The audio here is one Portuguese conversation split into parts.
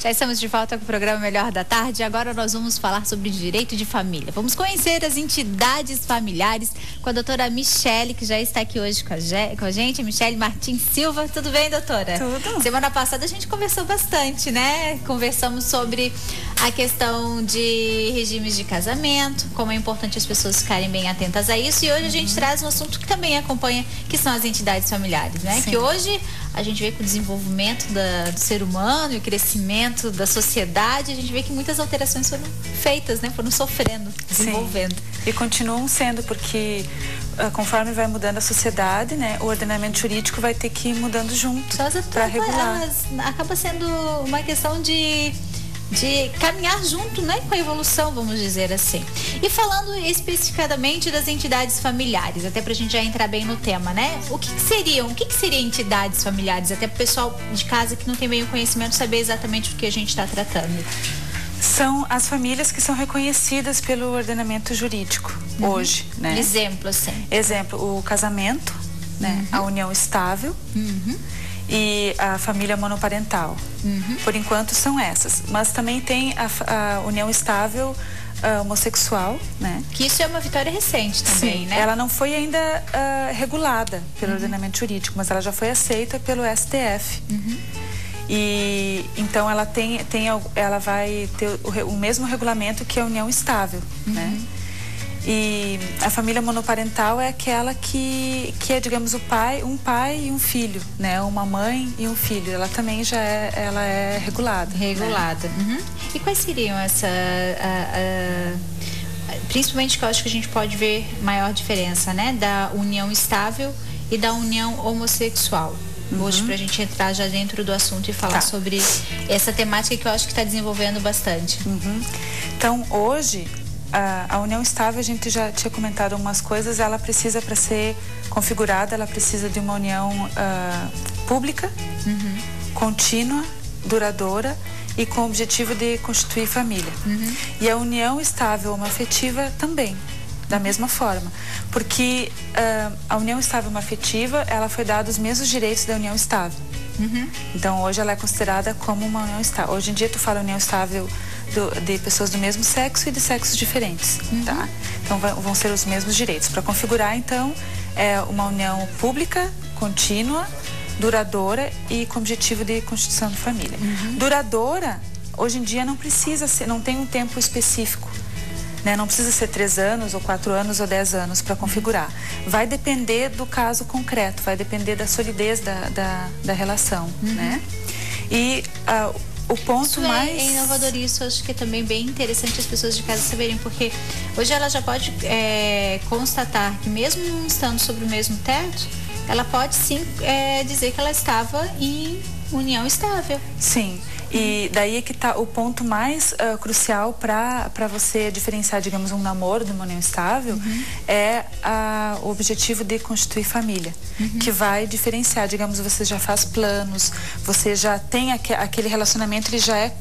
Já estamos de volta com o programa Melhor da Tarde. Agora nós vamos falar sobre direito de família. Vamos conhecer as entidades familiares com a doutora Michele, que já está aqui hoje com a gente. Michele Martins Silva. Tudo bem, doutora? Tudo. Semana passada a gente conversou bastante, né? Conversamos sobre a questão de regimes de casamento, como é importante as pessoas ficarem bem atentas a isso. E hoje a gente traz um assunto que também acompanha, que são as entidades familiares, né? Sim. Que hoje a gente vê que o desenvolvimento do ser humano e o crescimento da sociedade, a gente vê que muitas alterações foram feitas, né? Foram sofrendo, desenvolvendo. Sim. E continuam sendo, porque conforme vai mudando a sociedade, né, o ordenamento jurídico vai ter que ir mudando junto para regular. Acaba sendo uma questão de caminhar junto, né, com a evolução, vamos dizer assim. E falando especificadamente das entidades familiares, até pra gente já entrar bem no tema, né? O que seriam entidades familiares? Até pro pessoal de casa que não tem bem o conhecimento saber exatamente o que a gente está tratando. São as famílias que são reconhecidas pelo ordenamento jurídico hoje, né? Exemplo, assim. Exemplo, o casamento, né? A união estável. E a família monoparental. Por enquanto são essas. Mas também tem a união estável homossexual, né? Que isso é uma vitória recente também, Sim, né? ela não foi ainda regulada pelo ordenamento jurídico, mas ela já foi aceita pelo STF. E então ela vai ter o mesmo regulamento que a união estável, né? E a família monoparental é aquela que é, digamos, um pai e um filho, né? Uma mãe e um filho. Ela também ela é regulada. Regulada. Né? E quais seriam principalmente que eu acho que a gente pode ver maior diferença, né? Da união estável e da união homossexual. Hoje, pra gente entrar já dentro do assunto e falar sobre essa temática que eu acho que está desenvolvendo bastante. Então, hoje, a união estável, a gente já tinha comentado algumas coisas, ela precisa, para ser configurada, ela precisa de uma união pública, contínua, duradoura e com o objetivo de constituir família. E a união estável homoafetiva também, da mesma forma, porque a união estável homoafetiva, ela foi dada os mesmos direitos da união estável. Então, hoje ela é considerada como uma união estável. Hoje em dia, tu fala união estável de pessoas do mesmo sexo e de sexos diferentes, tá? Então, vão ser os mesmos direitos. Para configurar, então, é uma união pública, contínua, duradoura e com objetivo de constituição de família. Duradoura, hoje em dia, não precisa ser, não tem um tempo específico, né? Não precisa ser 3 anos, ou 4 anos, ou 10 anos para configurar. Vai depender do caso concreto, vai depender da solidez da relação, né? E o ponto isso mais... é inovador, isso acho que é também bem interessante as pessoas de casa saberem, porque hoje ela já pode constatar que mesmo não estando sobre o mesmo teto, ela pode sim dizer que ela estava em união estável. Sim. E daí é que está o ponto mais crucial para você diferenciar, digamos, um namoro de uma união estável, é o objetivo de constituir família, que vai diferenciar, digamos, você já faz planos, você já tem aquele relacionamento, ele já é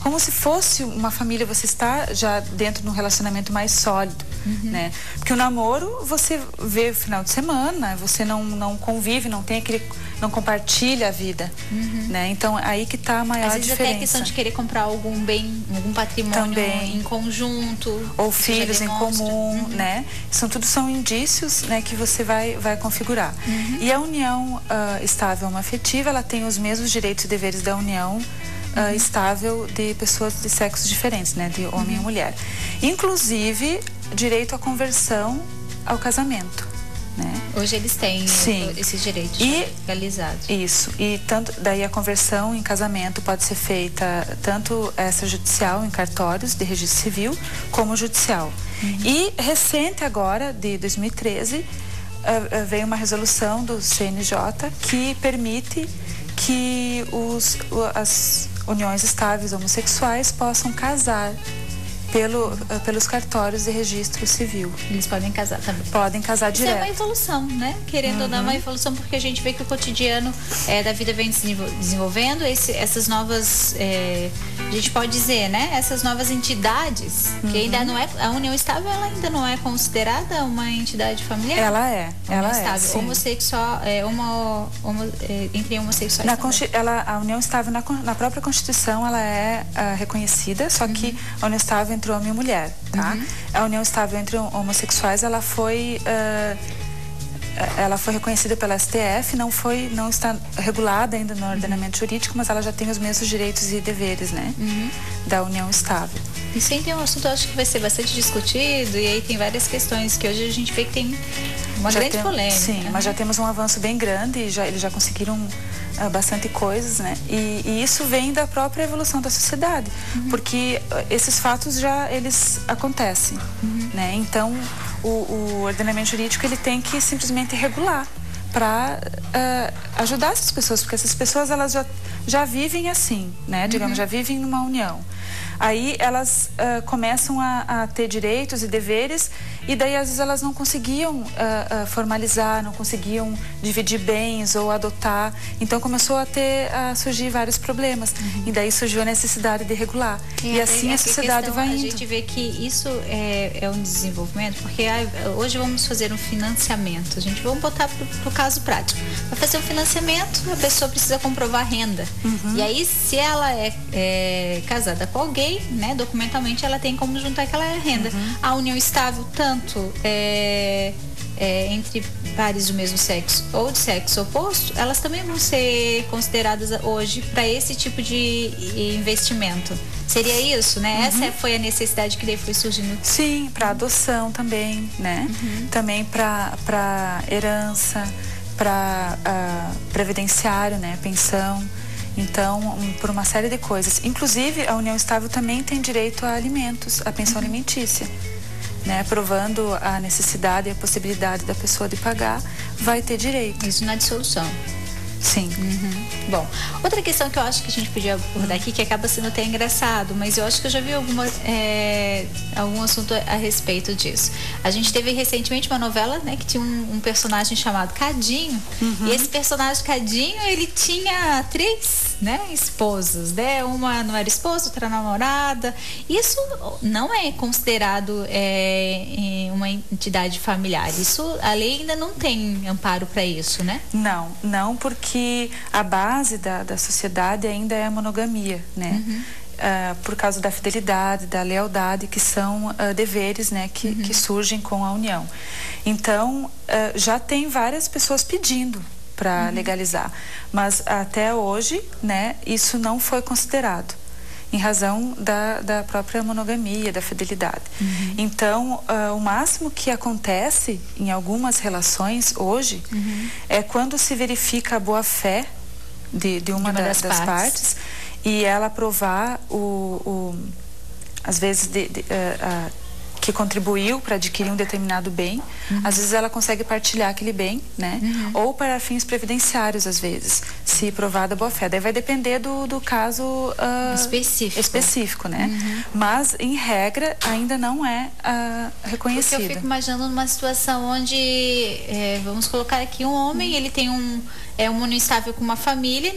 como se fosse uma família, você está já dentro de um relacionamento mais sólido, né? Porque o namoro, você vê final de semana, você não convive, não compartilha a vida, né? Então, aí que está a maior diferença. Às vezes até a questão de querer comprar algum bem, algum patrimônio também, em conjunto. Ou filhos em comum, né? São indícios, né, que você vai configurar. E a união estável homoafetiva, ela tem os mesmos direitos e deveres da união estável de pessoas de sexos diferentes, né, de homem e mulher. Inclusive, direito à conversão ao casamento, né? Hoje eles têm esses direitos legalizados. Isso. E daí a conversão em casamento pode ser feita tanto extrajudicial em cartórios de registro civil, como judicial. E recente agora, de 2013, veio uma resolução do CNJ que permite que as uniões estáveis homossexuais possam casar pelos cartórios de registro civil. Eles podem casar também. Podem casar direto. Isso é uma evolução, né? Querendo ou não, é uma evolução, porque a gente vê que o cotidiano da vida vem desenvolvendo essas novas, a gente pode dizer, né? Essas novas entidades, que ainda não é, a união estável, ela ainda não é considerada uma entidade familiar? Ela é estável, sim. Homossexual, entre homossexuais a união estável na própria Constituição, ela é reconhecida, só que a união estável entre homem e mulher, tá? A união estável entre homossexuais, ela foi reconhecida pela STF, não está regulada ainda no ordenamento jurídico, mas ela já tem os mesmos direitos e deveres, né? Da união estável. Isso aí tem um assunto, eu acho que vai ser bastante discutido, e aí tem várias questões que hoje a gente vê que tem uma grande polêmica. Sim, mas já temos um avanço bem grande, e eles já conseguiram bastante coisas, né? E isso vem da própria evolução da sociedade, porque esses fatos eles acontecem, né? Então, o ordenamento jurídico, ele tem que simplesmente regular para ajudar essas pessoas, porque essas pessoas, elas já vivem assim, né? Digamos, já vivem numa união. Aí elas começam a ter direitos e deveres, e daí às vezes elas não conseguiam formalizar, não conseguiam dividir bens ou adotar. Então começou a surgir vários problemas, e daí surgiu a necessidade de regular. E assim a sociedade vai indo. A gente vê que isso é um desenvolvimento, porque hoje vamos fazer um financiamento. Vamos botar para o caso prático. Para fazer um financiamento, a pessoa precisa comprovar a renda. E aí, se ela é casada com alguém, né, documentalmente ela tem como juntar aquela renda. A união estável, tanto entre pares do mesmo sexo ou de sexo oposto, elas também vão ser consideradas hoje para esse tipo de investimento. Seria isso, né? Essa foi a necessidade que daí foi surgindo. Sim, para adoção também, né? Também para herança, para previdenciário, né? Pensão. Então, por uma série de coisas. Inclusive, a união estável também tem direito a alimentos, a pensão alimentícia, né? Provando a necessidade e a possibilidade da pessoa de pagar, vai ter direito. Isso na dissolução. Sim. Bom, outra questão que eu acho que a gente podia abordar aqui, que acaba sendo até engraçado, mas eu acho que eu já vi algum assunto a respeito disso. A gente teve recentemente uma novela, né, que tinha um personagem chamado Cadinho, e esse personagem Cadinho, ele tinha 3, né, esposas, né? Uma não era esposa, outra namorada. Isso não é considerado uma entidade familiar. A lei ainda não tem amparo para isso, né? Não, porque a base da sociedade ainda é a monogamia, né? Por causa da fidelidade, da lealdade, que são deveres, né, que surgem com a união. Então, já tem várias pessoas pedindo para legalizar, mas até hoje, né, isso não foi considerado, em razão da própria monogamia, da fidelidade. Então, o máximo que acontece em algumas relações hoje é quando se verifica a boa-fé de uma das partes, e ela provar às vezes que contribuiu para adquirir um determinado bem. Às vezes ela consegue partilhar aquele bem, né? Ou para fins previdenciários, às vezes, se provada boa-fé. Daí vai depender do caso específico, né? Mas, em regra, ainda não é reconhecida. Porque eu fico imaginando numa situação onde, vamos colocar aqui, um homem, ele tem uma união estável com uma família,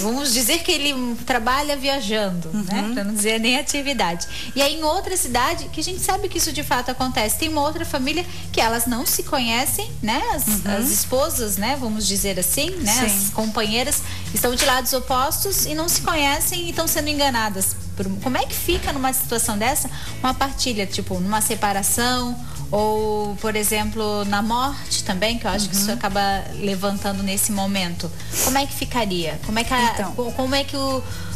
vamos dizer que ele trabalha viajando, né? Para não dizer nem atividade. E aí em outra cidade, que a gente sabe que isso de fato acontece, tem uma outra família que elas não se conhecem, né? As esposas, né? Vamos dizer assim, né? As companheiras estão de lados opostos e não se conhecem e estão sendo enganadas. Como é que fica numa situação dessa uma partilha, tipo, numa separação, ou, por exemplo, na morte também, que eu acho que isso acaba levantando nesse momento? Como é que ficaria? Como é que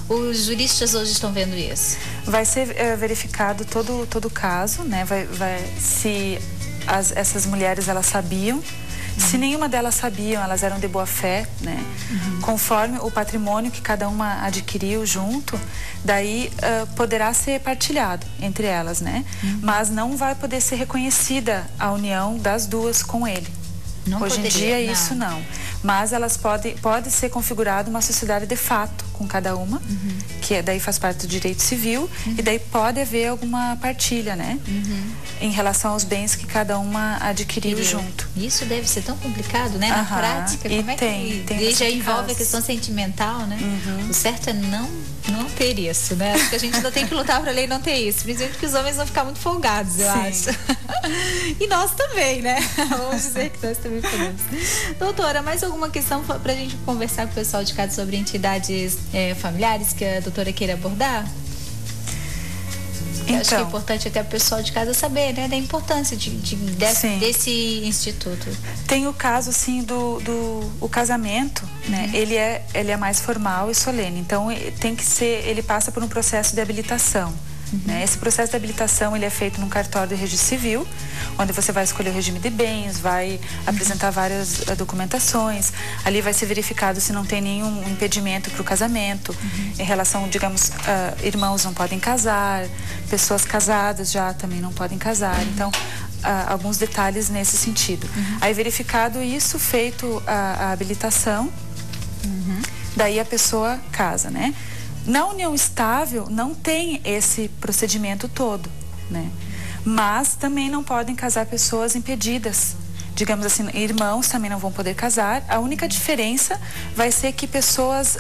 os juristas hoje estão vendo isso? Vai ser verificado todo o caso, né? Se essas mulheres, elas sabiam. Se nenhuma delas sabiam, elas eram de boa fé, né? Conforme o patrimônio que cada uma adquiriu junto, daí poderá ser partilhado entre elas, né? Mas não vai poder ser reconhecida a união das duas com ele. Hoje em dia isso não. mas elas pode ser configurada uma sociedade de fato com cada uma, que daí faz parte do direito civil, e daí pode haver alguma partilha, né? Em relação aos bens que cada uma adquiriu junto. Isso deve ser tão complicado, né? Na prática, como é que já envolve a questão sentimental, né? O certo é não ter isso, né? Acho que a gente ainda tem que lutar para a lei não ter isso, principalmente que os homens vão ficar muito folgados, eu acho. E nós também, né? Vamos dizer que nós também podemos. Doutora, mais alguma questão para a gente conversar com o pessoal de casa sobre entidades familiares que a doutora queira abordar? Então, acho que é importante até o pessoal de casa saber, né, da importância desse instituto. Tem o caso, assim, o casamento, né? Ele é mais formal e solene. Então, ele passa por um processo de habilitação. Né? Esse processo de habilitação ele é feito num cartório de registro civil, onde você vai escolher o regime de bens, vai apresentar várias documentações. Ali vai ser verificado se não tem nenhum impedimento para o casamento. Em relação, digamos, irmãos não podem casar, pessoas casadas já também não podem casar. Então, alguns detalhes nesse sentido. Aí, verificado isso, feito a habilitação, daí a pessoa casa, né? Na união estável não tem esse procedimento todo, né? Mas também não podem casar pessoas impedidas. Digamos assim, irmãos também não vão poder casar. A única diferença vai ser que pessoas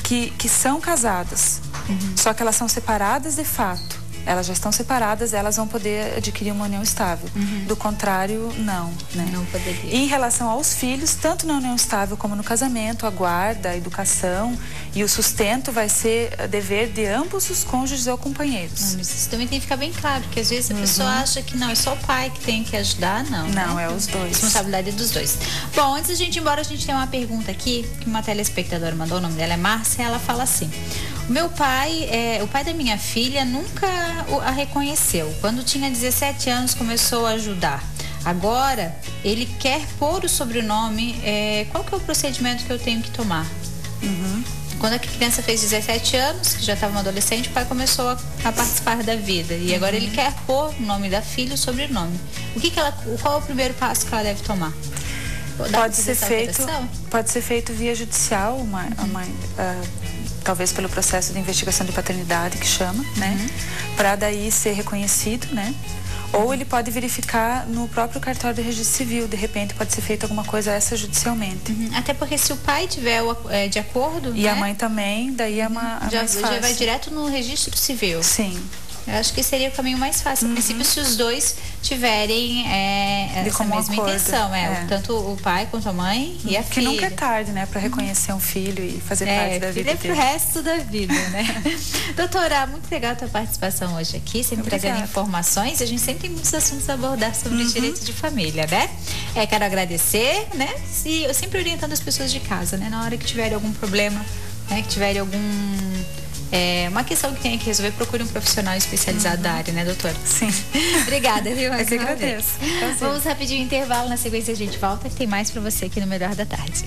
que são casadas, só que elas são separadas de fato. Elas já estão separadas, elas vão poder adquirir uma união estável. Do contrário, não, né? Não poderia. E em relação aos filhos, tanto na união estável como no casamento, a guarda, a educação e o sustento vai ser dever de ambos os cônjuges ou companheiros. Isso também tem que ficar bem claro, porque às vezes a pessoa acha que não, é só o pai que tem que ajudar, não. Não, né? É os dois. A responsabilidade é dos dois. Bom, antes da gente ir embora, a gente tem uma pergunta aqui, que uma telespectadora mandou, o nome dela é Márcia, ela fala assim: meu pai, o pai da minha filha nunca a reconheceu. Quando tinha 17 anos começou a ajudar. Agora ele quer pôr o sobrenome. Qual que é o procedimento que eu tenho que tomar? Quando a criança fez 17 anos, que já estava uma adolescente, o pai começou a participar da vida. E agora ele quer pôr o nome da filha e o sobrenome. Qual é o primeiro passo que ela deve tomar? Pode ser feito via judicial, talvez pelo processo de investigação de paternidade que chama, né? Para daí ser reconhecido, né? Ou ele pode verificar no próprio cartório de registro civil, de repente pode ser feito alguma coisa extrajudicialmente. Até porque se o pai tiver de acordo, e né? A mãe também, daí é mais fácil. Já vai direto no registro civil. Sim. Eu acho que seria o caminho mais fácil. A princípio, se os dois tiverem essa mesma intenção. Tanto o pai quanto a mãe e a filha. Que nunca é tarde, né? Para reconhecer um filho e fazer parte da vida dele. Pro resto da vida, né? Doutora, muito legal a tua participação hoje aqui, sempre trazendo informações. A gente sempre tem muitos assuntos a abordar sobre direito de família, né? Quero agradecer, né? E eu sempre orientando as pessoas de casa, né? Na hora que tiverem algum problema, né? Que tiverem uma questão que tenha que resolver, procure um profissional especializado da área, né, doutora? Sim. Obrigada, viu? Eu que agradeço. Vamos rapidinho intervalo, na sequência a gente volta, que tem mais pra você aqui no Melhor da Tarde.